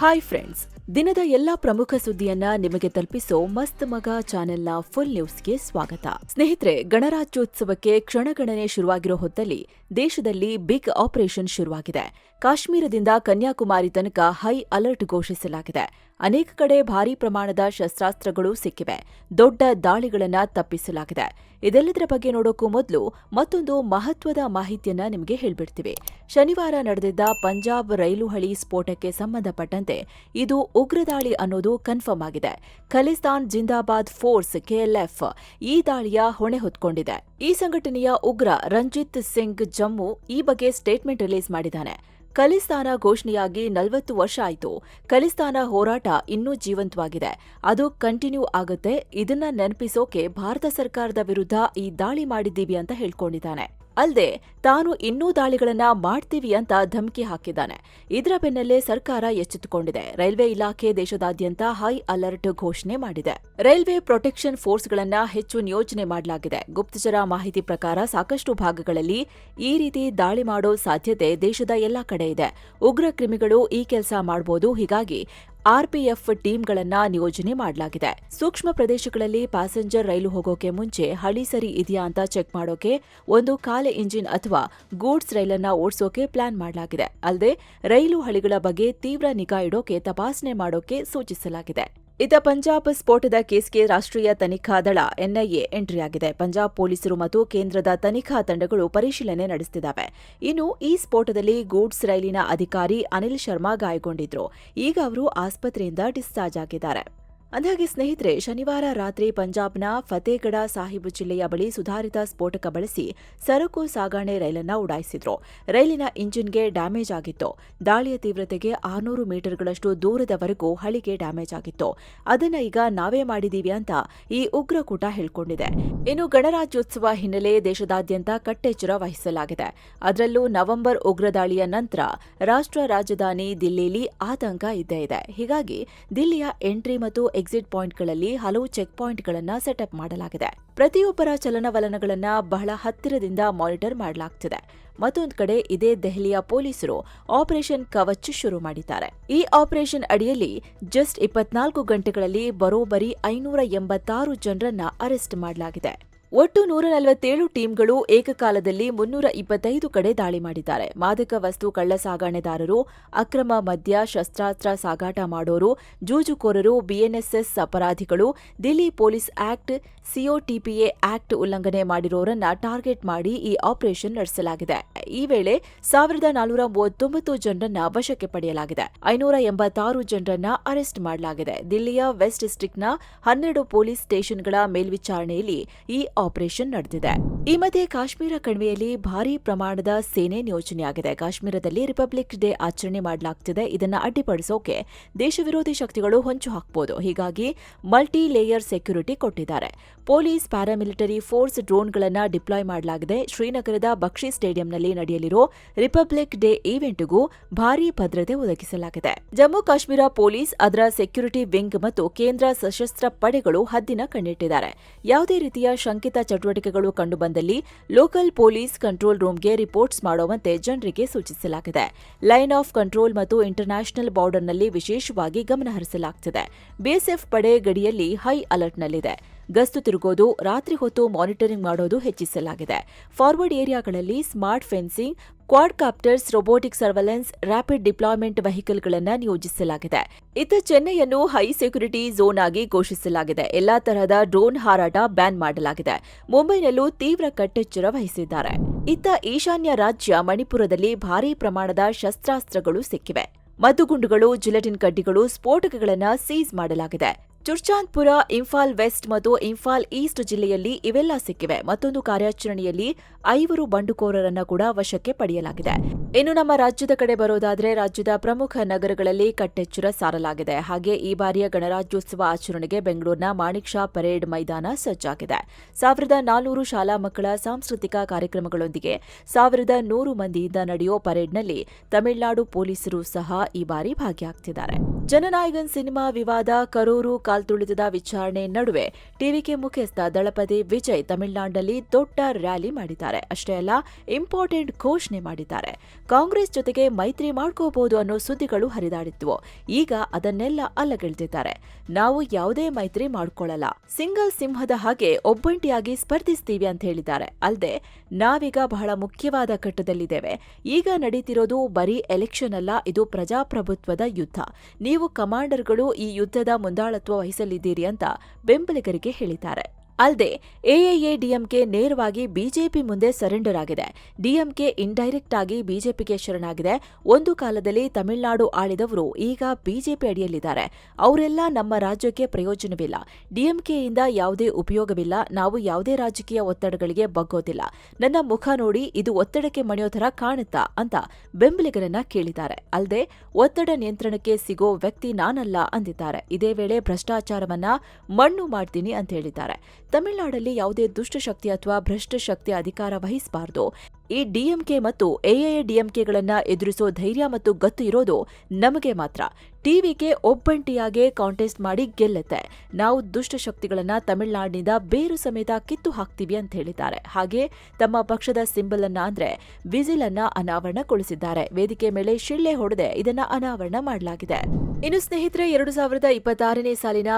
Hi friends, ದಿನದ ಎಲ್ಲಾ ಪ್ರಮುಖ ಸುದ್ದಿಯನ್ನ ನಿಮಗೆ ತಲುಪಿಸೋ ಮಸ್ತ್ ಮಗ ಚಾನೆಲ್ನ ಫುಲ್ ನ್ಯೂಸ್ಗೆ ಸ್ವಾಗತ. ಸ್ನೇಹಿತರೆ, ಗಣರಾಜ್ಯೋತ್ಸವಕ್ಕೆ ಕ್ಷಣಗಣನೆ ಶುರುವಾಗಿರೋ ಹೊತ್ತಲ್ಲಿ ದೇಶದಲ್ಲಿ ಬಿಗ್ ಆಪರೇಷನ್ ಶುರುವಾಗಿದೆ. ಕಾಶ್ಮೀರದಿಂದ ಕನ್ಯಾಕುಮಾರಿ ತನಕ ಹೈ ಅಲರ್ಟ್ ಘೋಷಿಸಲಾಗಿದೆ. ಅನೇಕ ಕಡೆ ಭಾರೀ ಪ್ರಮಾಣದ ಶಸ್ತ್ರಾಸ್ತ್ರಗಳು ಸಿಕ್ಕಿವೆ. ದೊಡ್ಡ ದಾಳಿಗಳನ್ನ ತಪ್ಪಿಸಲಾಗಿದೆ. ಇದೆಲ್ಲದರ ಬಗ್ಗೆ ನೋಡೋಕ್ಕೂ ಮೊದಲು ಮತ್ತೊಂದು ಮಹತ್ವದ ಮಾಹಿತಿಯನ್ನ ನಿಮಗೆ ಹೇಳ್ಬಿಡ್ತೀವಿ. ಶನಿವಾರ ನಡೆದಿದ್ದ ಪಂಜಾಬ್ ರೈಲು ಹಳಿ ಸ್ಫೋಟಕ್ಕೆ ಸಂಬಂಧಪಟ್ಟಂತೆ ಇದು ಉಗ್ರ ದಾಳಿ ಅನ್ನೋದು ಕನ್ಫರ್ಮ್ ಆಗಿದೆ. ಖಲಿಸ್ತಾನ್ ಜಿಂದಾಬಾದ್ ಫೋರ್ಸ್ ಕೆಎಲ್ಎಫ್ ಈ ದಾಳಿಯ ಹೊಣೆ ಹೊತ್ಕೊಂಡಿದೆ. ಈ ಸಂಘಟನೆಯ ಉಗ್ರ ರಂಜಿತ್ ಸಿಂಗ್ ಜಮ್ಮು ಈ ಬಗ್ಗೆ ಸ್ಟೇಟ್ಮೆಂಟ್ ರಿಲೀಸ್ ಮಾಡಿದ್ದಾನೆ. ಖಲಿಸ್ತಾನ ಘೋಷಣೆಯಾಗಿ 40 ವರ್ಷ ಆಯಿತು. ಖಲಿಸ್ತಾನ ಹೋರಾಟ ಇನ್ನೂ ಜೀವಂತವಾಗಿದೆ. ಅದು ಕಂಟಿನ್ಯೂ ಆಗುತ್ತೆ. ಇದನ್ನ ನೆನಪಿಸೋಕೆ ಭಾರತ ಸರ್ಕಾರದ ವಿರುದ್ಧ ಈ ದಾಳಿ ಮಾಡಿದ್ದೀವಿ ಅಂತ ಹೇಳ್ಕೊಂಡಿದ್ದಾನೆ. ಅಲ್ಲದೆ ತಾನು ಇನ್ನೂ ದಾಳಿಗಳನ್ನ ಮಾಡ್ತೀವಿ ಅಂತ ಧಮಕಿ ಹಾಕಿದ್ದಾನೆ. ಇದರ ಬೆನ್ನಲ್ಲೇ ಸರ್ಕಾರ ಎಚ್ಚೆತ್ತುಕೊಂಡಿದೆ. ರೈಲ್ವೆ ಇಲಾಖೆ ದೇಶದಾದ್ಯಂತ ಹೈ ಅಲರ್ಟ್ ಘೋಷಣೆ ಮಾಡಿದೆ. ರೈಲ್ವೆ ಪ್ರೊಟೆಕ್ಷನ್ ಫೋರ್ಸ್ಗಳನ್ನ ಹೆಚ್ಚು ನಿಯೋಜನೆ ಮಾಡಲಾಗಿದೆ. ಗುಪ್ತಚರ ಮಾಹಿತಿ ಪ್ರಕಾರ ಸಾಕಷ್ಟು ಭಾಗಗಳಲ್ಲಿ ಈ ರೀತಿ ದಾಳಿ ಮಾಡೋ ಸಾಧ್ಯತೆ ದೇಶದ ಎಲ್ಲಾ ಕಡೆ ಇದೆ. ಉಗ್ರ ಕ್ರಿಮಿಗಳು ಈ ಕೆಲಸ ಮಾಡಬಹುದು. ಹೀಗಾಗಿ ಆರ್ಪಿಎಫ್ ಟೀಮ್ಗಳನ್ನ ನಿಯೋಜನೆ ಮಾಡಲಾಗಿದೆ. ಸೂಕ್ಷ್ಮ ಪ್ರದೇಶಗಳಲ್ಲಿ ಪ್ಯಾಸೆಂಜರ್ ರೈಲು ಹೋಗೋಕೆ ಮುಂಚೆ ಹಳಿ ಸರಿ ಇದೆಯಾ ಅಂತ ಚೆಕ್ ಮಾಡೋಕೆ ಒಂದು ಕಾಲೆ ಇಂಜಿನ್ ಅಥವಾ ಗೂಡ್ಸ್ ರೈಲನ್ನ ಓಡಿಸೋಕೆ ಪ್ಲಾನ್ ಮಾಡಲಾಗಿದೆ. ಅಲ್ಲದೆ ರೈಲು ಹಳಿಗಳ ಬಗ್ಗೆ ತೀವ್ರ ನಿಗಾ ಇಡೋಕೆ ತಪಾಸಣೆ ಮಾಡೋಕೆ ಸೂಚಿಸಲಾಗಿದೆ. ಇತ್ತ ಪಂಜಾಬ್ ಸ್ಫೋಟದ ಕೇಸ್ಗೆ ರಾಷ್ಟ್ರೀಯ ತನಿಖಾ ದಳ ಎನ್ಐಎ ಎಂಟ್ರಿಯಾಗಿದೆ. ಪಂಜಾಬ್ ಪೊಲೀಸರು ಮತ್ತು ಕೇಂದ್ರದ ತನಿಖಾ ತಂಡಗಳು ಪರಿಶೀಲನೆ ನಡೆಸುತ್ತಿದ್ದಾವೆ. ಇನ್ನು ಈ ಸ್ಫೋಟದಲ್ಲಿ ಗೂಡ್ಸ್ ರೈಲಿನ ಅಧಿಕಾರಿ ಅನಿಲ್ ಶರ್ಮಾ ಗಾಯಗೊಂಡಿದ್ರು. ಈಗ ಅವರು ಆಸ್ಪತ್ರೆಯಿಂದ ಡಿಸ್ಚಾರ್ಜ್ ಆಗಿದ್ದಾರೆ. ಅಂದಹಾಗೆ ಸ್ನೇಹಿತರೆ, ಶನಿವಾರ ರಾತ್ರಿ ಪಂಜಾಬ್ನ ಫತೇಗಢ ಸಾಹಿಬ್ ಜಿಲ್ಲೆಯ ಬಳಿ ಸುಧಾರಿತ ಸ್ಫೋಟಕ ಬಳಸಿ ಸರಕು ಸಾಗಣೆ ರೈಲನ್ನ ಉಡಾಯಿಸಿದ್ರು. ರೈಲಿನ ಇಂಜಿನ್ಗೆ ಡ್ಯಾಮೇಜ್ ಆಗಿತ್ತು. ದಾಳಿಯ ತೀವ್ರತೆಗೆ 600 ಮೀಟರ್ಗಳಷ್ಟು ದೂರದವರೆಗೂ ಹಳಿಗೆ ಡ್ಯಾಮೇಜ್ ಆಗಿತ್ತು. ಅದನ್ನ ಈಗ ನಾವೇ ಮಾಡಿದೀವಿ ಅಂತ ಈ ಉಗ್ರಕೂಟ ಹೇಳ್ಕೊಂಡಿದೆ. ಇನ್ನು ಗಣರಾಜ್ಯೋತ್ಸವ ಹಿನ್ನೆಲೆ ದೇಶದಾದ್ಯಂತ ಕಟ್ಟೆಚ್ಚರ ವಹಿಸಲಾಗಿದೆ. ಅದರಲ್ಲೂ ನವೆಂಬರ್ ಉಗ್ರ ದಾಳಿಯ ನಂತರ ರಾಷ್ಟ್ರ ರಾಜಧಾನಿ ದಿಲ್ಲಿಲಿ ಆತಂಕ ಇದ್ದೇ ಇದೆ. ಹೀಗಾಗಿ ದಿಲ್ಲಿಯ ಎಂಟ್ರಿ ಮತ್ತು ಎಕ್ಸಿಟ್ ಪಾಯಿಂಟ್ಗಳಲ್ಲಿ ಹಲವು ಚೆಕ್ ಪಾಯಿಂಟ್ಗಳನ್ನು ಸೆಟಪ್ ಮಾಡಲಾಗಿದೆ. ಪ್ರತಿಯೊಬ್ಬರ ಚಲನವಲನಗಳನ್ನು ಬಹಳ ಹತ್ತಿರದಿಂದ ಮಾನಿಟರ್ ಮಾಡಲಾಗ್ತಿದೆ. ಮತ್ತೊಂದು ಕಡೆ ಇದೇ ದೆಹಲಿಯ ಪೊಲೀಸರು ಆಪರೇಷನ್ ಕವಚ್ ಶುರು ಮಾಡಿದ್ದಾರೆ. ಈ ಆಪರೇಷನ್ ಅಡಿಯಲ್ಲಿ ಜಸ್ಟ್ 24 ಗಂಟೆಗಳಲ್ಲಿ ಬರೋಬ್ಬರಿ 586 ಜನರನ್ನ ಅರೆಸ್ಟ್ ಮಾಡಲಾಗಿದೆ. ಒಟ್ಟು 147 ಟೀಮ್ಗಳು ಏಕಕಾಲದಲ್ಲಿ 325 ಕಡೆ ದಾಳಿ ಮಾಡಿದ್ದಾರೆ. ಮಾದಕ ವಸ್ತು ಕಳ್ಳ ಸಾಗಣೆದಾರರು, ಅಕ್ರಮ ಮದ್ಯ, ಶಸ್ತ್ರಾಸ್ತ್ರ ಸಾಗಾಟ ಮಾಡೋರು, ಜೂಜುಕೋರರು, ಬಿಎನ್ಎಸ್ಎಸ್ ಅಪರಾಧಿಗಳು, ದಿಲ್ಲಿ ಪೊಲೀಸ್ ಆಕ್ಟ್, ಸಿಒಟಿಪಿಎ ಆಕ್ಟ್ ಉಲ್ಲಂಘನೆ ಮಾಡಿರೋರನ್ನ ಟಾರ್ಗೆಟ್ ಮಾಡಿ ಈ ಆಪರೇಷನ್ ನಡೆಸಲಾಗಿದೆ. ಈ ವೇಳೆ 1439 ಜನರನ್ನ ವಶಕ್ಕೆ ಪಡೆಯಲಾಗಿದೆ. 586 ಜನರನ್ನ ಅರೆಸ್ಟ್ ಮಾಡಲಾಗಿದೆ. ದಿಲ್ಲಿಯ ವೆಸ್ಟ್ ಡಿಸ್ಟ್ರಿಕ್ಟ್ನ 12 ಪೊಲೀಸ್ ಸ್ಟೇಷನ್ಗಳ ಮೇಲ್ವಿಚಾರಣೆಯಲ್ಲಿ ಈ ಆಪರೇಷನ್ ನಡೆದಿದೆ. ಈ ಮಧ್ಯೆ ಕಾಶ್ಮೀರ ಕಣಿವೆಯಲ್ಲಿ ಭಾರೀ ಪ್ರಮಾಣದ ಸೇನೆ ನಿಯೋಜನೆಯಾಗಿದೆ. ಕಾಶ್ಮೀರದಲ್ಲಿ ರಿಪಬ್ಲಿಕ್ ಡೇ ಆಚರಣೆ ಮಾಡಲಾಗ್ತಿದೆ. ಇದನ್ನ ಅಡ್ಡಿಪಡಿಸೋಕೆ ದೇಶ ವಿರೋಧಿ ಶಕ್ತಿಗಳು ಹೊಂಚು ಹಾಕಬಹುದು. ಹೀಗಾಗಿ ಮಲ್ಟಿ ಲೇಯರ್ ಸೆಕ್ಯೂರಿಟಿ ಕೊಟ್ಟಿದ್ದಾರೆ. ಪೊಲೀಸ್, ಪ್ಯಾರಾಮಿಲಿಟರಿ ಫೋರ್ಸ್, ಡ್ರೋನ್ಗಳನ್ನು ಡಿಪ್ಲಾಯ್ ಮಾಡಲಾಗಿದೆ. ಶ್ರೀನಗರದ ಬಕ್ಷಿ ಸ್ಟೇಡಿಯಂನಲ್ಲಿ ನಡೆಯಲಿರೋ ರಿಪಬ್ಲಿಕ್ ಡೇ ಈವೆಂಟ್ಗೂ ಭಾರೀ ಭದ್ರತೆ ಒದಗಿಸಲಾಗಿದೆ. ಜಮ್ಮು ಕಾಶ್ಮೀರ ಪೊಲೀಸ್, ಅದರ ಸೆಕ್ಯೂರಿಟಿ ವಿಂಗ್ ಮತ್ತು ಕೇಂದ್ರ ಸಶಸ್ತ್ರ ಪಡೆಗಳು ಹದ್ದಿನ ಕಣ್ಣಿಟ್ಟಿದ್ದಾರೆ. ಯಾವುದೇ ರೀತಿಯ ಶಂಕಿತ ಚಟುವಟಿಕೆಗಳು ಕಂಡುಬಂದಲ್ಲಿ ಲೋಕಲ್ ಪೊಲೀಸ್ ಕಂಟ್ರೋಲ್ ರೂಮ್ಗೆ ರಿಪೋರ್ಟ್ಸ್ ಮಾಡುವಂತೆ ಜನರಿಗೆ ಸೂಚಿಸಲಾಗಿದೆ. ಲೈನ್ ಆಫ್ ಕಂಟ್ರೋಲ್ ಮತ್ತು ಇಂಟರ್ನ್ಯಾಷನಲ್ ಬಾರ್ಡರ್ನಲ್ಲಿ ವಿಶೇಷವಾಗಿ ಗಮನ ಹರಿಸಲಾಗುತ್ತಿದೆ. ಬಿಎಸ್ಎಫ್ ಪಡೆ ಗಡಿಯಲ್ಲಿ ಹೈ ಅಲರ್ಟ್ನಲ್ಲಿದೆ. ಗಸ್ತು ತಿರುಗೋದು, ರಾತ್ರಿ ಹೊತ್ತು ಮಾನಿಟರಿಂಗ್ ಮಾಡೋದು ಹೆಚ್ಚಿಸಲಾಗಿದೆ. ಫಾರ್ವರ್ಡ್ ಏರಿಯಾಗಳಲ್ಲಿ smart fencing, quadcopters, robotic surveillance, rapid deployment ವೆಹಿಕಲ್ಗಳನ್ನು ನಿಯೋಜಿಸಲಾಗಿದೆ. ಇತ್ತ ಚೆನ್ನೈಯನ್ನು ಹೈ ಸೆಕ್ಯೂರಿಟಿ ಝೋನ್ ಆಗಿ ಘೋಷಿಸಲಾಗಿದೆ. ಎಲ್ಲಾ ತರಹದ ಡ್ರೋನ್ ಹಾರಾಟ ಬ್ಯಾನ್ ಮಾಡಲಾಗಿದೆ. ಮುಂಬೈನಲ್ಲೂ ತೀವ್ರ ಕಟ್ಟೆಚ್ಚರ ವಹಿಸಿದ್ದಾರೆ. ಇತ್ತ ಈಶಾನ್ಯ ರಾಜ್ಯ ಮಣಿಪುರದಲ್ಲಿ ಭಾರೀ ಪ್ರಮಾಣದ ಶಸ್ತ್ರಾಸ್ತ್ರಗಳು ಸಿಕ್ಕಿವೆ. ಮದ್ದುಗುಂಡುಗಳು, ಜಿಲೆಟಿನ್ ಕಡ್ಡಿಗಳು, ಸ್ಫೋಟಕಗಳನ್ನು ಸೀಸ್ ಮಾಡಲಾಗಿದೆ. ಚುರ್ಚಾಂದ್ಪುರ, ಇಂಫಾಲ್ ವೆಸ್ಟ್ ಮತ್ತು ಇಂಫಾಲ್ ಈಸ್ಟ್ ಜಿಲ್ಲೆಯಲ್ಲಿ ಇವೆಲ್ಲ ಸಿಕ್ಕಿವೆ. ಮತ್ತೊಂದು ಕಾರ್ಯಾಚರಣೆಯಲ್ಲಿ 5 ಬಂಡುಕೋರರನ್ನ ಕೂಡ ವಶಕ್ಕೆ ಪಡೆಯಲಾಗಿದೆ. ಇನ್ನು ನಮ್ಮ ರಾಜ್ಯದ ಕಡೆ ಬರೋದಾದ್ರೆ, ರಾಜ್ಯದ ಪ್ರಮುಖ ನಗರಗಳಲ್ಲಿ ಕಟ್ಟೆಚ್ಚರ ಸಾರಲಾಗಿದೆ. ಹಾಗೆ ಈ ಬಾರಿಯ ಗಣರಾಜ್ಯೋತ್ಸವ ಆಚರಣೆಗೆ ಬೆಂಗಳೂರಿನ ಮಾಣಿಕ್ ಷಾ ಪರೇಡ್ ಮೈದಾನ ಸಜ್ಜಾಗಿದೆ. 1400 ಶಾಲಾ ಮಕ್ಕಳ ಸಾಂಸ್ಕೃತಿಕ ಕಾರ್ಯಕ್ರಮಗಳೊಂದಿಗೆ 1100 ಮಂದಿಯಿಂದ ನಡೆಯೋ ಪರೇಡ್ನಲ್ಲಿ ತಮಿಳುನಾಡು ಪೊಲೀಸರು ಸಹ ಈ ಬಾರಿ ಭಾಗಿಯಾಗ್ತಿದ್ದಾರೆ. ಜನನಾಯಕನ್ ಸಿನಿಮಾ ವಿವಾದ, ಕರೂರು ಕಾಲ್ತುಳಿತದ ವಿಚಾರಣೆ ನಡುವೆ ಟಿವಿಕೆ ಮುಖ್ಯಸ್ಥ ದಳಪತಿ ವಿಜಯ್ ತಮಿಳುನಾಡಿನಲ್ಲಿ ದೊಡ್ಡ ರ್ಯಾಲಿ ಮಾಡಿದ್ದಾರೆ. ಅಷ್ಟೇ ಅಲ್ಲ, ಇಂಪಾರ್ಟೆಂಟ್ ಘೋಷಣೆ ಮಾಡಿದ್ದಾರೆ. ಕಾಂಗ್ರೆಸ್ ಜೊತೆಗೆ ಮೈತ್ರಿ ಮಾಡ್ಕೋಬಹುದು ಅನ್ನೋ ಸುದ್ದಿಗಳು ಹರಿದಾಡಿದ್ವು. ಈಗ ಅದನ್ನೆಲ್ಲ ಅಲ್ಲಗೆಳೆದಿದ್ದಾರೆ. ನಾವು ಯಾವುದೇ ಮೈತ್ರಿ ಮಾಡ್ಕೊಳ್ಳಲ್ಲ, ಸಿಂಗಲ್ ಸಿಂಹದ ಹಾಗೆ ಒಬ್ಬಂಟಿಯಾಗಿ ಸ್ಪರ್ಧಿಸ್ತೀವಿ ಅಂತ ಹೇಳಿದ್ದಾರೆ. ಅಲ್ಲದೆ ನಾವೀಗ ಬಹಳ ಮುಖ್ಯವಾದ ಘಟ್ಟದಲ್ಲಿದ್ದೇವೆ. ಈಗ ನಡೀತಿರೋದು ಬರೀ ಎಲೆಕ್ಷನ್ ಅಲ್ಲ, ಇದು ಪ್ರಜಾಪ್ರಭುತ್ವದ ಯುದ್ಧ. ನೀವು ಕಮಾಂಡರ್ಗಳು ಈ ಯುದ್ಧದ ಮುಂದಾಳತ್ವ ವಹಿಸಲಿದ್ದೀರಿ ಅಂತ ಬೆಂಬಲಿಗರಿಗೆ ಹೇಳಿದ್ದಾರೆ. ಅಲ್ಲದೆ ಎಐಎಡಿಎಂಕೆ ನೇರವಾಗಿ ಬಿಜೆಪಿ ಮುಂದೆ ಸರೆಂಡರ್ ಆಗಿದೆ. ಡಿಎಂಕೆ ಇಂಡೈರೆಕ್ಟ್ ಆಗಿ ಬಿಜೆಪಿಗೆ ಶರಣಾಗಿದೆ. ಒಂದು ಕಾಲದಲ್ಲಿ ತಮಿಳುನಾಡು ಆಳಿದವರು ಈಗ ಬಿಜೆಪಿ ಅಡಿಯಲ್ಲಿದ್ದಾರೆ. ಅವರೆಲ್ಲ ನಮ್ಮ ರಾಜ್ಯಕ್ಕೆ ಪ್ರಯೋಜನವಿಲ್ಲ. ಡಿಎಂಕೆಯಿಂದ ಯಾವುದೇ ಉಪಯೋಗವಿಲ್ಲ. ನಾವು ಯಾವುದೇ ರಾಜಕೀಯ ಒತ್ತಡಗಳಿಗೆ ಬಗ್ಗೋದಿಲ್ಲ. ನನ್ನ ಮುಖ ನೋಡಿ ಇದು ಒತ್ತಡಕ್ಕೆ ಮಣಿಯೋ ಥರ ಕಾಣುತ್ತಾ ಅಂತ ಬೆಂಬಲಿಗರನ್ನ ಕೇಳಿದ್ದಾರೆ. ಅಲ್ಲದೆ ಒತ್ತಡ ನಿಯಂತ್ರಣಕ್ಕೆ ಸಿಗೋ ವ್ಯಕ್ತಿ ನಾನಲ್ಲ ಅಂದಿದ್ದಾರೆ. ಇದೇ ವೇಳೆ ಭ್ರಷ್ಟಾಚಾರವನ್ನ ಮಣ್ಣು ಮಾಡ್ತೀನಿ ಅಂತ ಹೇಳಿದ್ದಾರೆ. ತಮಿಳುನಾಡಲ್ಲಿ ಯಾವುದೇ ದುಷ್ಟಶಕ್ತಿ ಅಥವಾ ಭ್ರಷ್ಟ ಶಕ್ತಿ ಅಧಿಕಾರ ವಹಿಸಬಾರದು. ಈ ಡಿಎಂಕೆ ಮತ್ತು ಎಐಎಡಿಎಂಕೆಗಳನ್ನ ಎದುರಿಸೋ ಧೈರ್ಯ ಮತ್ತು ಗತ್ತು ಇರೋದು ನಮಗೆ ಮಾತ್ರ. ಟಿವಿಗೆ ಒಬ್ಬಂಟಿಯಾಗೆ ಕಾಂಟೆಸ್ಟ್ ಮಾಡಿ ಗೆಲ್ಲುತ್ತೆ. ನಾವು ದುಷ್ಟಶಕ್ತಿಗಳನ್ನ ತಮಿಳುನಾಡಿನಿಂದ ಬೇರು ಸಮೇತ ಕಿತ್ತು ಹಾಕ್ತೀವಿ ಅಂತ ಹೇಳಿದ್ದಾರೆ. ಹಾಗೆ ತಮ್ಮ ಪಕ್ಷದ ಸಿಂಬಲ್ ಅನ್ನ ಅಂದ್ರೆ ವಿಸಿಲ್ ಅನ್ನ ಅನಾವರಣಗೊಳಿಸಿದ್ದಾರೆ. ವೇದಿಕೆ ಮೇಲೆ ಶಿಳ್ಳೆ ಹೊಡೆದೆ ಇದನ್ನ ಅನಾವರಣ ಮಾಡಲಾಗಿದೆ. ಇನ್ನು ಸ್ನೇಹಿತರೆ, 2026ನೇ ಸಾಲಿನ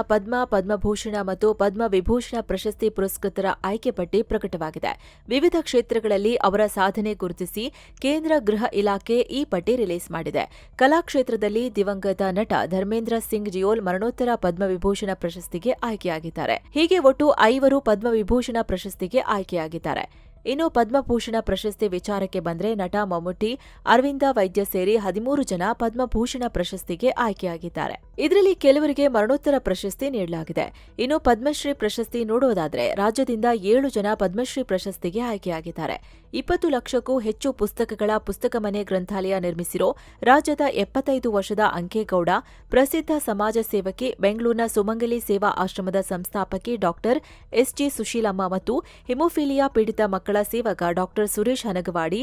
ಪದ್ಮಭೂಷಣ ಮತ್ತು ಪದ್ಮವಿಭೂಷಣ ಪ್ರಶಸ್ತಿ ಪುರಸ್ಕೃತರ ಆಯ್ಕೆ ಪಟ್ಟಿ ಪ್ರಕಟವಾಗಿದೆ. ವಿವಿಧ ಕ್ಷೇತ್ರಗಳಲ್ಲಿ ಅವರ ಸಾಧನೆ ಗುರುತಿಸಿ ಕೇಂದ್ರ ಗೃಹ ಇಲಾಖೆ ಈ ಪಟ್ಟಿ ರಿಲೀಸ್ ಮಾಡಿದೆ. ಕಲಾ ಕ್ಷೇತ್ರದಲ್ಲಿ ದಿವಂಗತ ನಟ ಧರ್ಮೇಂದ್ರ ಸಿಂಗ್ ಜಿಯೋಲ್ ಮರಣೋತ್ತರ ಪದ್ಮವಿಭೂಷಣ ಪ್ರಶಸ್ತಿಗೆ ಆಯ್ಕೆಯಾಗಿದ್ದಾರೆ. ಹೀಗೆ ಒಟ್ಟು 5 ಪದ್ಮವಿಭೂಷಣ ಪ್ರಶಸ್ತಿಗೆ ಆಯ್ಕೆಯಾಗಿದ್ದಾರೆ. ಇನ್ನು ಪದ್ಮಭೂಷಣ ಪ್ರಶಸ್ತಿ ವಿಚಾರಕ್ಕೆ ಬಂದ್ರೆ ನಟ ಮಮ್ಮುಟ್ಟಿ, ಅರವಿಂದ ವೈದ್ಯ ಸೇರಿ 13 ಜನ ಪದ್ಮಭೂಷಣ ಪ್ರಶಸ್ತಿಗೆ ಆಯ್ಕೆಯಾಗಿದ್ದಾರೆ. ಇದರಲ್ಲಿ ಕೆಲವರಿಗೆ ಮರಣೋತ್ತರ ಪ್ರಶಸ್ತಿ ನೀಡಲಾಗಿದೆ. ಇನ್ನು ಪದ್ಮಶ್ರೀ ಪ್ರಶಸ್ತಿ ನೋಡೋದಾದ್ರೆ ರಾಜ್ಯದಿಂದ 7 ಜನ ಪದ್ಮಶ್ರೀ ಪ್ರಶಸ್ತಿಗೆ ಆಯ್ಕೆಯಾಗಿದ್ದಾರೆ. 20 ಲಕ್ಷಕ್ಕೂ ಹೆಚ್ಚು ಪುಸ್ತಕಗಳ ಪುಸ್ತಕ ಮನೆ ಗ್ರಂಥಾಲಯ ನಿರ್ಮಿಸಿರೋ ರಾಜ್ಯದ 75 ವರ್ಷದ ಅಂಕೇಗೌಡ, ಪ್ರಸಿದ್ಧ ಸಮಾಜ ಸೇವಕಿ, ಬೆಂಗಳೂರಿನ ಸುಮಂಗಲಿ ಸೇವಾ ಆಶ್ರಮದ ಸಂಸ್ಥಾಪಕಿ ಡಾಕ್ಟರ್ ಎಸ್ಜಿ ಸುಶೀಲಮ್ಮ ಮತ್ತು ಹಿಮೋಫಿಲಿಯಾ ಪೀಡಿತ ಮಕ್ಕಳ ಸೇವಕ ಡಾಕ್ಟರ್ ಸುರೇಶ್ ಹನಗವಾಡಿ,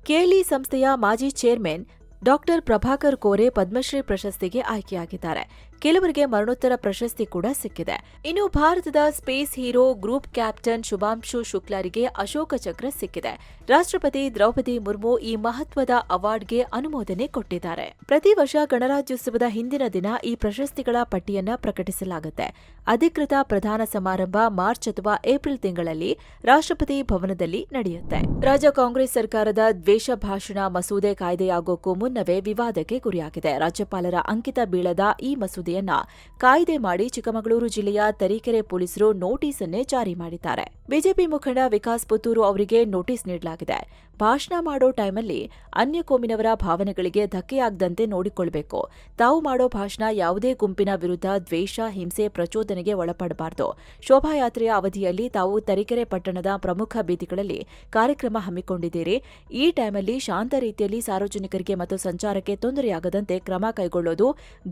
ಕೇಲಿ ಸಂಸ್ಥೆಯ ಮಾಜಿ ಚೇರ್ಮನ್ ಡಾಕ್ಟರ್ ಪ್ರಭಾಕರ್ ಕೋರೆ ಪದ್ಮಶ್ರೀ ಪ್ರಶಸ್ತಿಗೆ ಆಯ್ಕೆಯಾಗಿದ್ದಾರೆ. ಕೆಲವರಿಗೆ ಮರಣೋತ್ತರ ಪ್ರಶಸ್ತಿ ಕೂಡ ಸಿಕ್ಕಿದೆ. ಇನ್ನು ಭಾರತದ space hero group captain Shubhanshu ಶುಕ್ಲಾರಿಗೆ ಅಶೋಕ ಚಕ್ರ ಸಿಕ್ಕಿದೆ. ರಾಷ್ಟ್ರಪತಿ ದ್ರೌಪದಿ ಮುರ್ಮು ಈ ಮಹತ್ವದ ಅವಾರ್ಡ್ಗೆ ಅನುಮೋದನೆ ಕೊಟ್ಟಿದ್ದಾರೆ. ಪ್ರತಿ ವರ್ಷ ಗಣರಾಜ್ಯೋತ್ಸವದ ಹಿಂದಿನ ದಿನ ಈ ಪ್ರಶಸ್ತಿಗಳ ಪಟ್ಟಿಯನ್ನ ಪ್ರಕಟಿಸಲಾಗುತ್ತೆ. ಅಧಿಕೃತ ಪ್ರಧಾನ ಸಮಾರಂಭ ಮಾರ್ಚ್ ಅಥವಾ ಏಪ್ರಿಲ್ ತಿಂಗಳಲ್ಲಿ ರಾಷ್ಟ್ರಪತಿ ಭವನದಲ್ಲಿ ನಡೆಯುತ್ತೆ. ರಾಜ್ಯ ಕಾಂಗ್ರೆಸ್ ಸರ್ಕಾರದ ದ್ವೇಷ ಭಾಷಣ ಮಸೂದೆ ಕಾಯ್ದೆಯಾಗೋಕ್ಕೂ ಮುನ್ನವೇ ವಿವಾದಕ್ಕೆ ಗುರಿಯಾಗಿದೆ. ರಾಜ್ಯಪಾಲರ ಅಂಕಿತ ಬೀಳದ ಈ ಮಸೂದೆಯನ್ನ ಕಾಯ್ದೆ ಮಾಡಿ ಚಿಕ್ಕಮಗಳೂರು ಜಿಲ್ಲೆಯ ತರೀಕೆರೆ ಪೊಲೀಸರು ನೋಟಿಸ್ ಅನ್ನೇ ಜಾರಿ ಮಾಡಿದ್ದಾರೆ. ಬಿಜೆಪಿ ಮುಖಂಡ ವಿಕಾಸ್ ಪುತ್ತೂರು ಅವರಿಗೆ ನೋಟಿಸ್ ನೀಡಲಾಗಿದೆ. ಭಾಷಣ ಮಾಡೋ ಟೈಮಲ್ಲಿ ಅನ್ಯ ಕೋಮಿನವರ ಭಾವನೆಗಳಿಗೆ ಧಕ್ಕೆಯಾಗದಂತೆ ನೋಡಿಕೊಳ್ಬೇಕು. ತಾವು ಮಾಡೋ ಭಾಷಣ ಯಾವುದೇ ಗುಂಪಿನ ವಿರುದ್ಧ ದ್ವೇಷ, ಹಿಂಸೆ, ಪ್ರಚೋದನೆಗೆ ಒಳಪಡಬಾರದು. ಶೋಭಾಯಾತ್ರೆಯ ಅವಧಿಯಲ್ಲಿ ತಾವು ತರೀಕೆರೆ ಪಟ್ಟಣದ ಪ್ರಮುಖ ಬೀದಿಗಳಲ್ಲಿ ಕಾರ್ಯಕ್ರಮ ಹಮ್ಮಿಕೊಂಡಿದ್ದೀರಿ. ಈ ಟೈಮಲ್ಲಿ ಶಾಂತ ರೀತಿಯಲ್ಲಿ ಸಾರ್ವಜನಿಕರಿಗೆ ಮತ್ತು ಸಂಚಾರಕ್ಕೆ ತೊಂದರೆಯಾಗದಂತೆ ಕ್ರಮ ಕೈಗೊಳ್ಳೋದು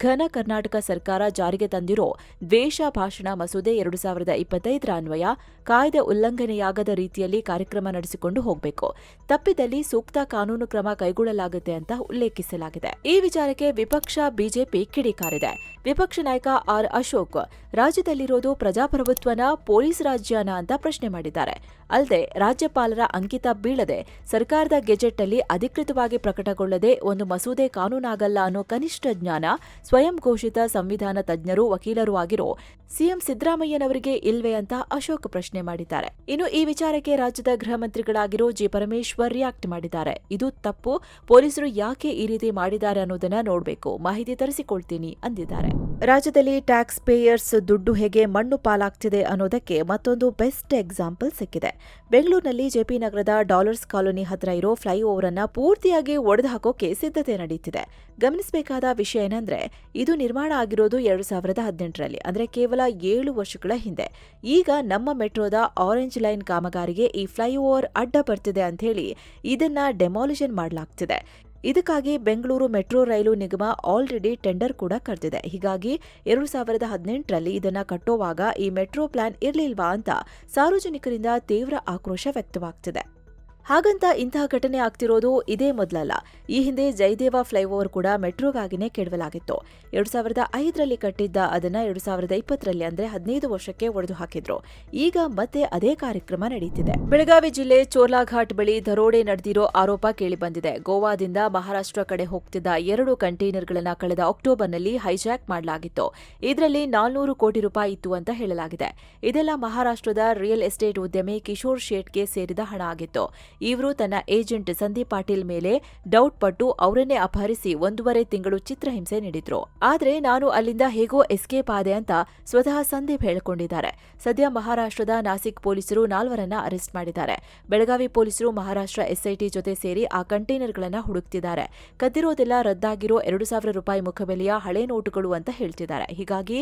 ಘನ ಕರ್ನಾಟಕ ಸರ್ಕಾರ ಜಾರಿಗೆ ತಂದಿರೋ ದ್ವೇಷ ಭಾಷಣ ಮಸೂದೆ 2025ರ ಅನ್ವಯ ಕಾಯ್ದೆ ಉಲ್ಲಂಘನೆಯಾಗದ ರೀತಿಯಲ್ಲಿ ಕಾರ್ಯಕ್ರಮ ನಡೆಸಿಕೊಂಡು ಹೋಗಬೇಕು. ತಪ್ಪಿದಲ್ಲಿ ಸೂಕ್ತ ಕಾನೂನು ಕ್ರಮ ಕೈಗೊಳ್ಳಲಾಗುತ್ತೆ ಅಂತ ಉಲ್ಲೇಖಿಸಲಾಗಿದೆ. ಈ ವಿಚಾರಕ್ಕೆ ವಿಪಕ್ಷ ಬಿಜೆಪಿ ಕಿಡಿಕಾರಿದೆ. ವಿಪಕ್ಷ ನಾಯಕ ಆರ್ ಅಶೋಕ್ ರಾಜ್ಯದಲ್ಲಿರೋದು ಪ್ರಜಾಪ್ರಭುತ್ವನ ಪೊಲೀಸ್ ರಾಜ್ಯನ ಅಂತ ಪ್ರಶ್ನೆ ಮಾಡಿದ್ದಾರೆ. ಅಲ್ಲದೆ ರಾಜ್ಯಪಾಲರ ಅಂಕಿತ ಬೀಳದೆ ಸರ್ಕಾರದ ಗೆಜೆಟ್ ಅಲ್ಲಿ ಅಧಿಕೃತವಾಗಿ ಪ್ರಕಟಗೊಳ್ಳದೆ ಒಂದು ಮಸೂದೆ ಕಾನೂನಾಗಲ್ಲ ಅನ್ನೋ ಕನಿಷ್ಠ ಜ್ಞಾನ ಸ್ವಯಂ ಘೋಷಿತ ಸಂವಿಧಾನ ತಜ್ಞರು, ವಕೀಲರು ಆಗಿರೋ ಸಿಎಂ ಸಿದ್ದರಾಮಯ್ಯನವರಿಗೆ ಇಲ್ವೇ ಅಂತ ಅಶೋಕ್ ಪ್ರಶ್ನೆ ಮಾಡಿದ್ದಾರೆ. ಇನ್ನು ಈ ವಿಚಾರಕ್ಕೆ ರಾಜ್ಯದ ಗೃಹ ಮಂತ್ರಿಗಳಾಗಿರೋ ಜಿ ಪರಮೇಶ್ವರ್ ರಿಯಾಕ್ಟ್ ಮಾಡಿದ್ದಾರೆ. ಇದು ತಪ್ಪು, ಪೊಲೀಸರು ಯಾಕೆ ಈ ರೀತಿ ಮಾಡಿದ್ದಾರೆ ಅನ್ನೋದನ್ನ ನೋಡಬೇಕು, ಮಾಹಿತಿ ತರಿಸಿಕೊಳ್ತೀನಿ ಅಂದಿದ್ದಾರೆ. ರಾಜ್ಯದಲ್ಲಿ ಟ್ಯಾಕ್ಸ್ ಪೇಯರ್ಸ್ ದುಡ್ಡು ಹೇಗೆ ಮಣ್ಣು ಪಾಲಾಗ್ತಿದೆ ಅನ್ನೋದಕ್ಕೆ ಮತ್ತೊಂದು ಬೆಸ್ಟ್ ಎಕ್ಸಾಂಪಲ್ ಸಿಕ್ಕಿದೆ. ಬೆಂಗಳೂರಿನಲ್ಲಿ ಜೆಪಿ ನಗರದ ಡಾಲರ್ಸ್ ಕಾಲೋನಿ ಹತ್ರ ಇರೋ ಫ್ಲೈಓವರ್ ಅನ್ನ ಪೂರ್ತಿಯಾಗಿ ಒಡೆದು ಹಾಕೋಕೆ ಸಿದ್ಧತೆ ನಡೆಯುತ್ತಿದೆ. ಗಮನಿಸಬೇಕಾದ ವಿಷಯ ಏನಂದ್ರೆ ಇದು ನಿರ್ಮಾಣ ಆಗಿರೋದು 2018ರಲ್ಲಿ, ಅಂದ್ರೆ ಕೇವಲ 7 ವರ್ಷಗಳ ಹಿಂದೆ. ಈಗ ನಮ್ಮ ಮೆಟ್ರೋದ ಆರೆಂಜ್ ಲೈನ್ ಕಾಮಗಾರಿಗೆ ಈ ಫ್ಲೈಓವರ್ ಅಡ್ಡ ಬರ್ತಿದೆ ಅಂತ ಹೇಳಿ ಇದನ್ನ ಡೆಮಾಲಿಷನ್ ಮಾಡಲಾಗ್ತಿದೆ. ಇದಕ್ಕಾಗಿ ಬೆಂಗಳೂರು ಮೆಟ್ರೋ ರೈಲು ನಿಗಮ ಆಲ್ರೆಡಿ ಟೆಂಡರ್ ಕೂಡ ಕರೆದಿದೆ. ಹೀಗಾಗಿ 2018ರಲ್ಲಿ ಇದನ್ನ ಕಟ್ಟೋವಾಗ ಈ ಮೆಟ್ರೋ ಪ್ಲಾನ್ ಇರ್ಲಿಲ್ವಾ ಅಂತ ಸಾರ್ವಜನಿಕರಿಂದ ತೀವ್ರ ಆಕ್ರೋಶ ವ್ಯಕ್ತವಾಗ್ತಿದೆ. ಹಾಗಂತ ಇಂತಹ ಘಟನೆ ಆಗ್ತಿರೋದು ಇದೇ ಮೊದಲಲ್ಲ. ಈ ಹಿಂದೆ ಜಯದೇವ ಫ್ಲೈಓವರ್ ಕೂಡ ಮೆಟ್ರೋಗಾಗಿನೇ ಕೆಡವಲಾಗಿತ್ತು. 2005ರಲ್ಲಿ ಕಟ್ಟಿದ್ದ ಅದನ್ನ 2020ರಲ್ಲಿ ಅಂದ್ರೆ 15 ವರ್ಷಕ್ಕೆ ಒಡೆದು ಹಾಕಿದ್ರು. ಈಗ ಮತ್ತೆ ಅದೇ ಕಾರ್ಯಕ್ರಮ ನಡೆಯುತ್ತಿದೆ. ಬೆಳಗಾವಿ ಜಿಲ್ಲೆ ಚೋರ್ಲಾಘಾಟ್ ಬಳಿ ದರೋಡೆ ನಡೆದಿರೋ ಆರೋಪ ಕೇಳಿಬಂದಿದೆ. ಗೋವಾದಿಂದ ಮಹಾರಾಷ್ಟ್ರ ಕಡೆ ಹೋಗ್ತಿದ್ದ 2 ಕಂಟೈನರ್ಗಳನ್ನ ಕಳೆದ ಅಕ್ಟೋಬರ್ನಲ್ಲಿ ಹೈಜಾಕ್ ಮಾಡಲಾಗಿತ್ತು. ಇದರಲ್ಲಿ 400 ಕೋಟಿ ರೂಪಾಯಿ ಇತ್ತು ಅಂತ ಹೇಳಲಾಗಿದೆ. ಇದೆಲ್ಲ ಮಹಾರಾಷ್ಟ್ರದ ರಿಯಲ್ ಎಸ್ಟೇಟ್ ಉದ್ಯಮಿ ಕಿಶೋರ್ ಶೇಟ್ಗೆ ಸೇರಿದ ಹಣ ಆಗಿತ್ತು. ಇವರು ತನ್ನ ಏಜೆಂಟ್ ಸಂದೀಪ್ ಪಾಟೀಲ್ ಮೇಲೆ ಡೌಟ್ ಪಟ್ಟು ಅವರನ್ನೇ ಅಪಹರಿಸಿ 1.5 ತಿಂಗಳು ಚಿತ್ರಹಿಂಸೆ ನೀಡಿದ್ರು. ಆದ್ರೆ ನಾನು ಅಲ್ಲಿಂದ ಹೇಗೋ ಎಸ್ಕೇಪ್ ಆದೆ ಅಂತ ಸ್ವತಃ ಸಂದೀಪ್ ಹೇಳಿಕೊಂಡಿದ್ದಾರೆ. ಸದ್ಯ ಮಹಾರಾಷ್ಟ್ರದ ನಾಸಿಕ್ ಪೊಲೀಸರು 4ರನ್ನ ಅರೆಸ್ಟ್ ಮಾಡಿದ್ದಾರೆ. ಬೆಳಗಾವಿ ಪೊಲೀಸರು ಮಹಾರಾಷ್ಟ್ರ ಎಸ್ಐಟಿ ಜೊತೆ ಸೇರಿ ಆ ಕಂಟೈನರ್ಗಳನ್ನ ಹುಡುಕ್ತಿದ್ದಾರೆ. ಕದ್ದಿರೋದೆಲ್ಲ ರದ್ದಾಗಿರೋ 2,000 ರೂಪಾಯಿ ಮುಖಬೆಲೆಯ ಹಳೆ ನೋಟುಗಳು ಅಂತ ಹೇಳ್ತಿದ್ದಾರೆ. ಹೀಗಾಗಿ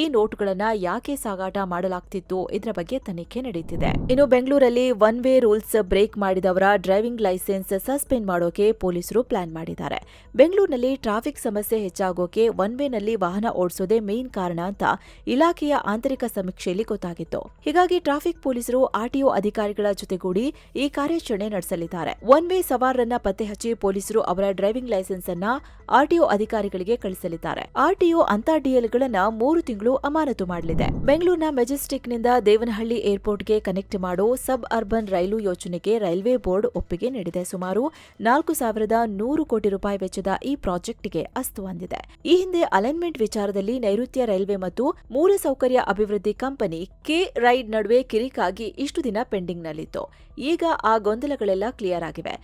ಈ ನೋಟುಗಳನ್ನ ಯಾಕೆ ಸಾಗಾಟ ಮಾಡಲಾಗ್ತಿತ್ತು ಇದರ ಬಗ್ಗೆ ತನಿಖೆ ನಡೆಯುತ್ತಿದೆ. ಇನ್ನು ಬೆಂಗಳೂರಲ್ಲಿ ಒನ್ ವೇ ರೂಲ್ಸ್ ಬ್ರೇಕ್ ಮಾಡಿದವರ ಡ್ರೈವಿಂಗ್ ಲೈಸೆನ್ಸ್ ಸಸ್ಪೆಂಡ್ ಮಾಡೋಕೆ ಪೊಲೀಸರು ಪ್ಲಾನ್ ಮಾಡಿದ್ದಾರೆ. ಬೆಂಗಳೂರಿನಲ್ಲಿ ಟ್ರಾಫಿಕ್ ಸಮಸ್ಯೆ ಹೆಚ್ಚಾಗೋಕೆ ಒನ್ ವೇನಲ್ಲಿ ವಾಹನ ಓಡಿಸೋದೇ ಮೇನ್ ಕಾರಣ ಅಂತ ಇಲಾಖೆಯ ಆಂತರಿಕ ಸಮೀಕ್ಷೆಯಲ್ಲಿ ಗೊತ್ತಾಗಿತ್ತು. ಹೀಗಾಗಿ ಟ್ರಾಫಿಕ್ ಪೊಲೀಸರು ಆರ್ಟಿಒ ಅಧಿಕಾರಿಗಳ ಜೊತೆಗೂಡಿ ಈ ಕಾರ್ಯಾಚರಣೆ ನಡೆಸಲಿದ್ದಾರೆ. ಒನ್ ವೇ ಸವಾರರನ್ನ ಪತ್ತೆ ಹಚ್ಚಿ ಪೊಲೀಸರು ಅವರ ಡ್ರೈವಿಂಗ್ ಲೈಸೆನ್ಸ್ ಅನ್ನ ಆರ್ಟಿಒ ಅಧಿಕಾರಿಗಳಿಗೆ ಕಳಿಸಲಿದ್ದಾರೆ. ಆರ್ಟಿಒ ಅಂತ ಡಿಎಲ್ಗಳನ್ನ 3 ತಿಂಗಳು ಅಮಾನತು ಮಾಡಲಿದೆ. ಬೆಂಗಳೂರಿನ ಮೆಜೆಸ್ಟಿಕ್ನಿಂದ ದೇವನಹಳ್ಳಿ ಏರ್ಪೋರ್ಟ್ಗೆ ಕನೆಕ್ಟ್ ಮಾಡೋ ಸಬ್ ಅರ್ಬನ್ ರೈಲು ಯೋಜನೆಗೆ ರೈಲ್ವೆ ಬೋರ್ಡ್ ಒಪ್ಪಿಗೆ ನೀಡಿದೆ. ಸುಮಾರು 4,100 ಕೋಟಿ ರೂಪಾಯಿ ವೆಚ್ಚದ ಈ ಪ್ರಾಜೆಕ್ಟ್ಗೆ ಅಸ್ತು ಹೊಂದಿದೆ. ಈ ಹಿಂದೆ ಅಲೈನ್ಮೆಂಟ್ ವಿಚಾರದಲ್ಲಿ ನೈಋತ್ಯ ರೈಲ್ವೆ ಮತ್ತು ಮೂಲಸೌಕರ್ಯ ಅಭಿವೃದ್ಧಿ ಕಂಪನಿ ಕೆ ರೈಡ್ ನಡುವೆ ಕಿರಿಕಾಗಿ ಇಷ್ಟು ದಿನ ಪೆಂಡಿಂಗ್ನಲ್ಲಿತ್ತು. ಈಗ ಆ ಗೊಂದಲಗಳೆಲ್ಲ ಕ್ಲಿಯರ್ ಆಗಿವೆ.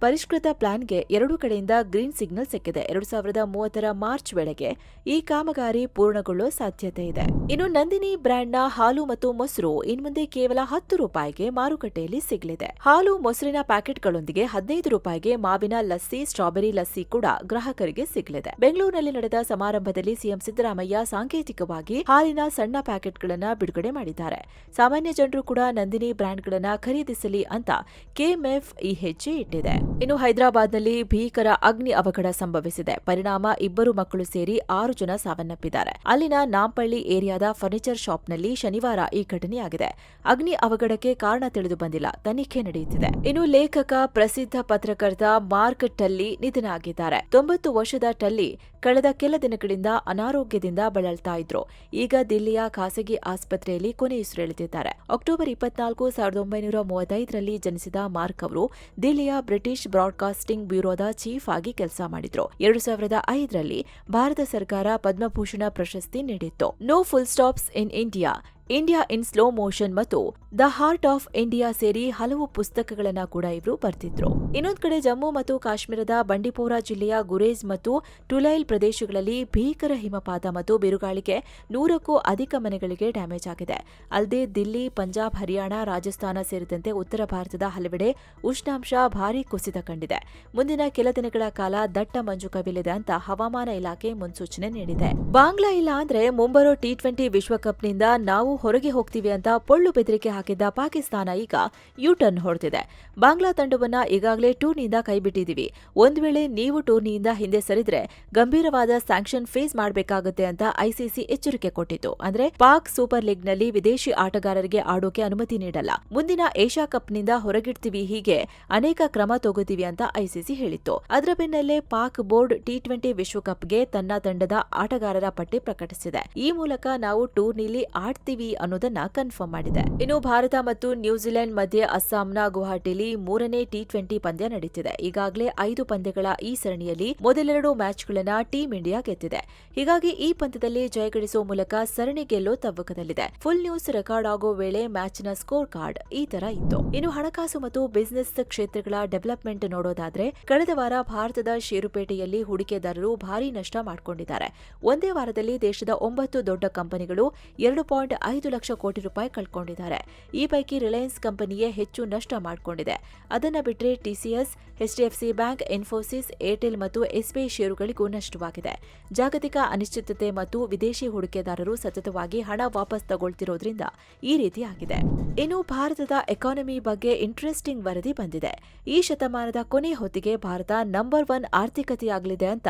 ಪರಿಷ್ಕೃತ ಪ್ಲಾನ್ಗೆ 2 ಕಡೆಯಿಂದ ಗ್ರೀನ್ ಸಿಗ್ನಲ್ ಸಿಕ್ಕಿದೆ. 2030ರ ಮಾರ್ಚ್ ವೇಳೆಗೆ ಈ ಕಾಮಗಾರಿ ಪೂರ್ಣಗೊಳ್ಳೋ ಸಾಧ್ಯತೆ ಇದೆ. ಇನ್ನು ನಂದಿನಿ ಬ್ರ್ಯಾಂಡ್ನ ಹಾಲು ಮತ್ತು ಮೊಸರು ಇನ್ಮುಂದೆ ಕೇವಲ 10 ರೂಪಾಯಿಗೆ ಮಾರುಕಟ್ಟೆಯಲ್ಲಿ ಸಿಗಲಿದೆ. ಹಾಲು ಮೊಸರಿನ ಪ್ಯಾಕೆಟ್ಗಳೊಂದಿಗೆ 15 ರೂಪಾಯಿಗೆ ಮಾವಿನ ಲಸ್ಸಿ, ಸ್ಟ್ರಾಬೆರಿ ಲಸ್ಸಿ ಕೂಡ ಗ್ರಾಹಕರಿಗೆ ಸಿಗಲಿದೆ. ಬೆಂಗಳೂರಿನಲ್ಲಿ ನಡೆದ ಸಮಾರಂಭದಲ್ಲಿ ಸಿಎಂ ಸಿದ್ದರಾಮಯ್ಯ ಸಾಂಕೇತಿಕವಾಗಿ ಹಾಲಿನ ಸಣ್ಣ ಪ್ಯಾಕೆಟ್ಗಳನ್ನು ಬಿಡುಗಡೆ ಮಾಡಿದ್ದಾರೆ. ಸಾಮಾನ್ಯ ಜನರು ಕೂಡ ನಂದಿನಿ ಬ್ರ್ಯಾಂಡ್ಗಳನ್ನು ಖರೀದಿಸಲಿ ಅಂತ ಕೆಎಂಎಫ್ ಈ ಹೆಜ್ಜೆ ಇಟ್ಟಿದೆ. ಇನ್ನು ಹೈದರಾಬಾದ್ನಲ್ಲಿ ಭೀಕರ ಅಗ್ನಿ ಅವಘಡ ಸಂಭವಿಸಿದೆ. ಪರಿಣಾಮ 2 ಮಕ್ಕಳು ಸೇರಿ 6 ಜನ ಸಾವನ್ನಪ್ಪಿದ್ದಾರೆ. ಅಲ್ಲಿನ ನಾಂಪಳ್ಳಿ ಏರಿಯಾದ ಫರ್ನಿಚರ್ ಶಾಪ್ನಲ್ಲಿ ಶನಿವಾರ ಈ ಘಟನೆಯಾಗಿದೆ. ಅಗ್ನಿ ಅವಘಡಕ್ಕೆ ಕಾರಣ ತಿಳಿದು ಬಂದಿಲ್ಲ. ತನಿಖೆ ನಡೆಯುತ್ತಿದೆ. ಇನ್ನು ಲೇಖಕ, ಪ್ರಸಿದ್ಧ ಪತ್ರಕರ್ತ ಮಾರ್ಕ್ ಟಲ್ಲಿ ನಿಧನ ಆಗಿದ್ದಾರೆ. 90 ವರ್ಷದ ಟಲ್ಲಿ ಕಳೆದ ಕೆಲ ದಿನಗಳಿಂದ ಅನಾರೋಗ್ಯದಿಂದ ಬಳಲ್ತಾ ಇದ್ರು. ಈಗ ದಿಲ್ಲಿಯ ಖಾಸಗಿ ಆಸ್ಪತ್ರೆಯಲ್ಲಿ ಕೊನೆಯುಸಿರೆಳೆದಿದ್ದಾರೆ. ಅಕ್ಟೋಬರ್ 24, 1935ರಲ್ಲಿ ಜನಿಸಿದ ಮಾರ್ಕ್ ಅವರು ದಿಲ್ಲಿಯ ಬ್ರಿಟಿಷ್ ಬ್ರಾಡ್ಕಾಸ್ಟಿಂಗ್ ಬ್ಯೂರೋದ ಚೀಫ್ ಆಗಿ ಕೆಲಸ ಮಾಡಿದ್ರು. 2005ರಲ್ಲಿ ಭಾರತ ಸರ್ಕಾರ ಪದ್ಮಭೂಷಣ ಪ್ರಶಸ್ತಿ ನೀಡಿತ್ತು. No full stops in India, India in slow motion ಮತ್ತು ದ ಹಾರ್ಟ್ ಆಫ್ ಇಂಡಿಯಾ ಸೇರಿ ಹಲವು ಪುಸ್ತಕಗಳನ್ನ ಕೂಡ ಇವರು ಬರೆದಿದ್ರು. ಇನ್ನೊಂದು ಕಡೆ ಜಮ್ಮು ಮತ್ತು ಕಾಶ್ಮೀರದ ಬಂಡಿಪೋರಾ ಜಿಲ್ಲೆಯ ಗುರೇಜ್ ಮತ್ತು ಟುಲೈಲ್ ಪ್ರದೇಶಗಳಲ್ಲಿ ಭೀಕರ ಹಿಮಪಾತ ಮತ್ತು ಬಿರುಗಾಳಿಗೆ 100ಕ್ಕೂ ಅಧಿಕ ಮನೆಗಳಿಗೆ ಡ್ಯಾಮೇಜ್ ಆಗಿದೆ. ಅಲ್ಲದೆ ದಿಲ್ಲಿ, ಪಂಜಾಬ್, ಹರಿಯಾಣ, ರಾಜಸ್ಥಾನ ಸೇರಿದಂತೆ ಉತ್ತರ ಭಾರತದ ಹಲವೆಡೆ ಉಷ್ಣಾಂಶ ಭಾರೀ ಕುಸಿತ ಕಂಡಿದೆ. ಮುಂದಿನ ಕೆಲ ದಿನಗಳ ಕಾಲ ದಟ್ಟ ಮಂಜು ಕವಿಯಲಿದೆ ಅಂತ ಹವಾಮಾನ ಇಲಾಖೆ ಮುನ್ಸೂಚನೆ ನೀಡಿದೆ. ಬಾಂಗ್ಲಾ ಇಲ್ಲ ಅಂದ್ರೆ ಮುಂಬರೋ ಟಿ20 ವಿಶ್ವಕಪ್ನಿಂದ ನಾವು ಹೊರಗೆ ಹೋಗ್ತೀವಿ ಅಂತ ಪೊಳ್ಳು ಬೆದರಿಕೆ ಹಾಕಿದ್ದ ಪಾಕಿಸ್ತಾನ ಈಗ ಯು-ಟರ್ನ್ ಹೊಡೆದಿದೆ. ಬಾಂಗ್ಲಾ ತಂಡವನ್ನ ಈಗಾಗಲೇ ಟೂರ್ನಿಯಿಂದ ಕೈಬಿಟ್ಟಿದ್ದೀವಿ. ಒಂದು ವೇಳೆ ನೀವು ಟೂರ್ನಿಯಿಂದ ಹಿಂದೆ ಸರಿದ್ರೆ ಗಂಭೀರವಾದ ಸ್ಯಾಂಕ್ಷನ್ ಫೇಸ್ ಮಾಡಬೇಕಾಗುತ್ತೆ ಅಂತ ಐಸಿಸಿ ಎಚ್ಚರಿಕೆ ಕೊಟ್ಟಿತ್ತು. ಅಂದ್ರೆ ಪಾಕ್ ಸೂಪರ್ ಲೀಗ್ನಲ್ಲಿ ವಿದೇಶಿ ಆಟಗಾರರಿಗೆ ಆಡೋಕೆ ಅನುಮತಿ ನೀಡಲ್ಲ, ಮುಂದಿನ ಏಷ್ಯಾ ಕಪ್ನಿಂದ ಹೊರಗಿಡ್ತೀವಿ, ಹೀಗೆ ಅನೇಕ ಕ್ರಮ ತಗೋತೀವಿ ಅಂತ ಐಸಿಸಿ ಹೇಳಿತ್ತು. ಅದರ ಬೆನ್ನಲ್ಲೇ ಪಾಕ್ ಬೋರ್ಡ್ ಟಿ20 ವಿಶ್ವಕಪ್ಗೆ ತನ್ನ ತಂಡದ ಆಟಗಾರರ ಪಟ್ಟಿ ಪ್ರಕಟಿಸಿದೆ. ಈ ಮೂಲಕ ನಾವು ಟೂರ್ನಿಲಿ ಆಡ್ತೀವಿ ಅನ್ನೋದನ್ನ ಕನ್ಫರ್ಮ್ ಮಾಡಿದೆ. ಇನ್ನು ಭಾರತ ಮತ್ತು ನ್ಯೂಜಿಲೆಂಡ್ ಮಧ್ಯೆ ಅಸ್ಸಾಂನ ಗುವಾಹಟಿಲಿ 3ನೇ ಟಿ20 ಪಂದ್ಯ ನಡೆಯುತ್ತಿದೆ. ಈಗಾಗಲೇ 5 ಪಂದ್ಯಗಳ ಈ ಸರಣಿಯಲ್ಲಿ ಮೊದಲೆರಡು ಮ್ಯಾಚ್ಗಳನ್ನ ಟೀಂ ಇಂಡಿಯಾ ಗೆದ್ದಿದೆ. ಹೀಗಾಗಿ ಈ ಪಂದ್ಯದಲ್ಲಿ ಜಯಗಳಿಸುವ ಮೂಲಕ ಸರಣಿ ಗೆಲ್ಲೋ ತವ್ವಕದಲ್ಲಿದೆ. ಫುಲ್ ನ್ಯೂಸ್ ರೆಕಾರ್ಡ್ ಆಗೋ ವೇಳೆ ಮ್ಯಾಚ್ನ ಸ್ಕೋರ್ ಕಾರ್ಡ್ ಈ ತರ ಇತ್ತು. ಇನ್ನು ಹಣಕಾಸು ಮತ್ತು ಬಿಸಿನೆಸ್ ಕ್ಷೇತ್ರಗಳ ಡೆವಲಪ್ಮೆಂಟ್ ನೋಡೋದಾದ್ರೆ ಕಳೆದ ವಾರ ಭಾರತದ ಷೇರುಪೇಟೆಯಲ್ಲಿ ಹೂಡಿಕೆದಾರರು ಭಾರೀ ನಷ್ಟ ಮಾಡಿಕೊಂಡಿದ್ದಾರೆ. ಒಂದೇ ವಾರದಲ್ಲಿ ದೇಶದ 9 ದೊಡ್ಡ ಕಂಪನಿಗಳು 2.5 ಲಕ್ಷ ಕೋಟಿ ರೂಪಾಯಿ ಕಳ್ಕೊಂಡಿದ್ದಾರೆ. ಈ ಪೈಕಿ ರಿಲಯನ್ಸ್ ಕಂಪನಿಯೇ ಹೆಚ್ಚು ನಷ್ಟ ಮಾಡಿಕೊಂಡಿದೆ. ಅದನ್ನ ಬಿಟ್ಟರೆ TCS, HDFC bank, Infosys, Airtel ಮತ್ತು ಎಸ್ಬಿಐ ಷೇರುಗಳಿಗೂ ನಷ್ಟವಾಗಿದೆ. ಜಾಗತಿಕ ಅನಿಶ್ಚಿತತೆ ಮತ್ತು ವಿದೇಶಿ ಹೂಡಿಕೆದಾರರು ಸತತವಾಗಿ ಹಣ ವಾಪಸ್ ತಗೊಳ್ತಿರೋದ್ರಿಂದ ಈ ರೀತಿ ಆಗಿದೆ. ಇನ್ನು ಭಾರತದ ಎಕಾನಮಿ ಬಗ್ಗೆ ಇಂಟ್ರೆಸ್ಟಿಂಗ್ ವರದಿ ಬಂದಿದೆ. ಈ ಶತಮಾನದ ಕೊನೆ ಹೊತ್ತಿಗೆ ಭಾರತ ನಂಬರ್ 1 ಆರ್ಥಿಕತೆಯಾಗಲಿದೆ ಅಂತ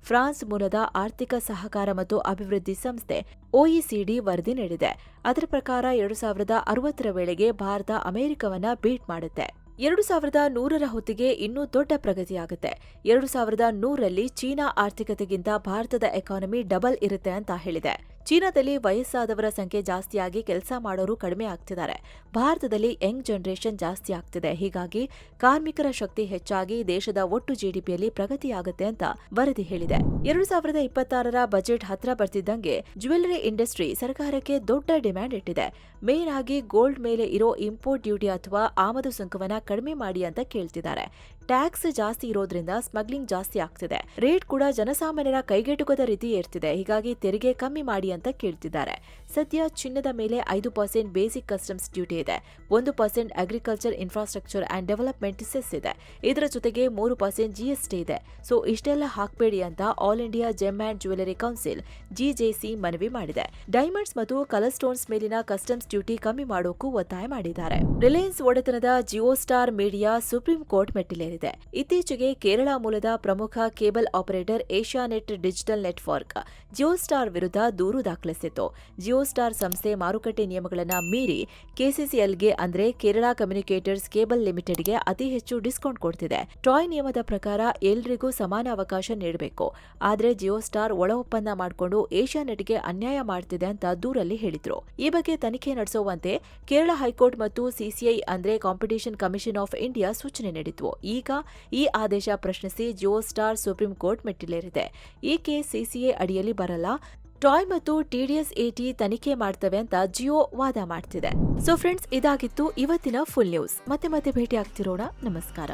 ಫ್ರಾನ್ಸ್ ಮೂಲದ ಆರ್ಥಿಕ ಸಹಕಾರ ಮತ್ತು ಅಭಿವೃದ್ಧಿ ಸಂಸ್ಥೆ ಒಇಸಿಡಿ ವರದಿ ನೀಡಿದೆ. ಅದರ ಪ್ರಕಾರ 2060ರ ವೇಳೆಗೆ ಭಾರತ ಅಮೆರಿಕವನ್ನ ಬೀಟ್ ಮಾಡುತ್ತೆ. 2100ರ ಹೊತ್ತಿಗೆ ಇನ್ನೂ ದೊಡ್ಡ ಪ್ರಗತಿಯಾಗುತ್ತೆ. 2100ರಲ್ಲಿ ಚೀನಾ ಆರ್ಥಿಕತೆಗಿಂತ ಭಾರತದ ಎಕಾನಮಿ ಡಬಲ್ ಇರುತ್ತೆ ಅಂತ ಹೇಳಿದೆ. ಚೀನಾದಲ್ಲಿ ವಯಸ್ಸಾದವರ ಸಂಖ್ಯೆ ಜಾಸ್ತಿಯಾಗಿ ಕೆಲಸ ಮಾಡೋರು ಕಡಿಮೆ ಆಗ್ತಿದ್ದಾರೆ. ಭಾರತದಲ್ಲಿ ಯಂಗ್ ಜನರೇಷನ್ ಜಾಸ್ತಿ ಆಗ್ತಿದೆ. ಹೀಗಾಗಿ ಕಾರ್ಮಿಕರ ಶಕ್ತಿ ಹೆಚ್ಚಾಗಿ ದೇಶದ ಒಟ್ಟು ಜಿಡಿಪಿಯಲ್ಲಿ ಪ್ರಗತಿಯಾಗುತ್ತೆ ಅಂತ ವರದಿ ಹೇಳಿದೆ. 2026ರ ಬಜೆಟ್ ಹತ್ರ ಬರ್ತಿದ್ದಂಗೆ ಜ್ಯುವೆಲರಿ ಇಂಡಸ್ಟ್ರಿ ಸರ್ಕಾರಕ್ಕೆ ದೊಡ್ಡ ಡಿಮ್ಯಾಂಡ್ ಇಟ್ಟಿದೆ. ಮೇನ್ ಆಗಿ ಗೋಲ್ಡ್ ಮೇಲೆ ಇರೋ ಇಂಪೋರ್ಟ್ ಡ್ಯೂಟಿ ಅಥವಾ ಆಮದು ಸುಂಕವನ್ನ ಕಡಿಮೆ ಮಾಡಿ ಅಂತ ಕೇಳ್ತಿದ್ದಾರೆ. ಟ್ಯಾಕ್ಸ್ ಜಾಸ್ತಿ ಇರೋದ್ರಿಂದ ಸ್ಮಗ್ಲಿಂಗ್ ಜಾಸ್ತಿ ಆಗ್ತಿದೆ. ರೇಟ್ ಕೂಡ ಜನಸಾಮಾನ್ಯರ ಕೈಗೆಟುಕದ ರೀತಿ ಏರ್ತಿದೆ. ಹೀಗಾಗಿ ತೆರಿಗೆ ಕಮ್ಮಿ ಮಾಡಿ ಅಂತ ಕೇಳ್ತಿದ್ದಾರೆ. ಸದ್ಯ ಚಿನ್ನದ ಮೇಲೆ 5% ಬೇಸಿಕ್ ಕಸ್ಟಮ್ಸ್ ಡ್ಯೂಟಿ ಇದೆ. 1% agriculture infrastructure and development cess ಇದೆ. ಇದರ ಜೊತೆಗೆ 3% ಜಿಎಸ್ಟಿ ಇದೆ. ಸೊ ಇಷ್ಟೆಲ್ಲ ಹಾಕ್ಬೇಡಿ ಅಂತ all India gem and jewellery council GJC ಮನವಿ ಮಾಡಿದೆ. ಡೈಮಂಡ್ಸ್ ಮತ್ತು ಕಲರ್ ಸ್ಟೋನ್ಸ್ ಮೇಲಿನ ಕಸ್ಟಮ್ಸ್ ಡ್ಯೂಟಿ ಕಮ್ಮಿ ಮಾಡೋಕ್ಕೂ ಒತ್ತಾಯ ಮಾಡಿದ್ದಾರೆ. ರಿಲಯನ್ಸ್ ಒಡೆತನದ Jio star media supreme court ಮೆಟ್ಟಿಲೇರಿದೆ. ಇತ್ತೀಚೆಗೆ ಕೇರಳ ಮೂಲದ ಪ್ರಮುಖ cable operator Asianet digital network Jio star ವಿರುದ್ಧ ದೂರು ದಾಖಲಿಸಿತ್ತು. ಜಿಯೋ ಸ್ಟಾರ್ ಸಂಸ್ಥೆ ಮಾರುಕಟ್ಟೆ ನಿಯಮಗಳನ್ನು ಮೀರಿ ಕೆಸಿಸಿಎಲ್ಗೆ ಅಂದ್ರೆ ಕೇರಳ ಕಮ್ಯುನಿಕೇಟರ್ಸ್ ಕೇಬಲ್ ಲಿಮಿಟೆಡ್ಗೆ ಅತಿ ಹೆಚ್ಚು ಡಿಸ್ಕೌಂಟ್ ಕೊಡ್ತಿದೆ. ಟ್ರಾಯ್ ನಿಯಮದ ಪ್ರಕಾರ ಎಲ್ರಿಗೂ ಸಮಾನ ಅವಕಾಶ ನೀಡಬೇಕು. ಆದ್ರೆ ಜಿಯೋ ಸ್ಟಾರ್ ಒಳ ಒಪ್ಪಂದ ಮಾಡಿಕೊಂಡು ಏಷ್ಯಾನೆಟ್ಗೆ ಅನ್ಯಾಯ ಮಾಡ್ತಿದೆ ಅಂತ ದೂರಲ್ಲಿ ಹೇಳಿದ್ರು. ಈ ಬಗ್ಗೆ ತನಿಖೆ ನಡೆಸುವಂತೆ ಕೇರಳ ಹೈಕೋರ್ಟ್ ಮತ್ತು ಸಿಸಿಐ ಅಂದ್ರೆ ಕಾಂಪಿಟಿಷನ್ ಕಮಿಷನ್ ಆಫ್ ಇಂಡಿಯಾ ಸೂಚನೆ ನೀಡಿದ್ವು. ಈಗ ಈ ಆದೇಶ ಪ್ರಶ್ನಿಸಿ ಜಿಯೋ ಸ್ಟಾರ್ ಸುಪ್ರೀಂ ಕೋರ್ಟ್ ಮೆಟ್ಟಿಲೇರಿದೆ. ಈ ಕೇಸ್ ಸಿಸಿಎ ಅಡಿಯಲ್ಲಿ ಬರಲ್ಲ. ಟಾಯ್ ಮತ್ತು ಟಿಡಿಎಸ್ ಎಟಿ ತನಿಖೆ ಮಾಡ್ತವೆ ಅಂತ ಜಿಯೋ ವಾದ ಮಾಡ್ತಿದೆ. ಸೊ ಫ್ರೆಂಡ್ಸ್, ಇದಾಗಿತ್ತು ಇವತ್ತಿನ ಫುಲ್ ನ್ಯೂಸ್. ಮತ್ತೆ ಭೇಟಿ ಆಗ್ತಿರೋಣ. ನಮಸ್ಕಾರ.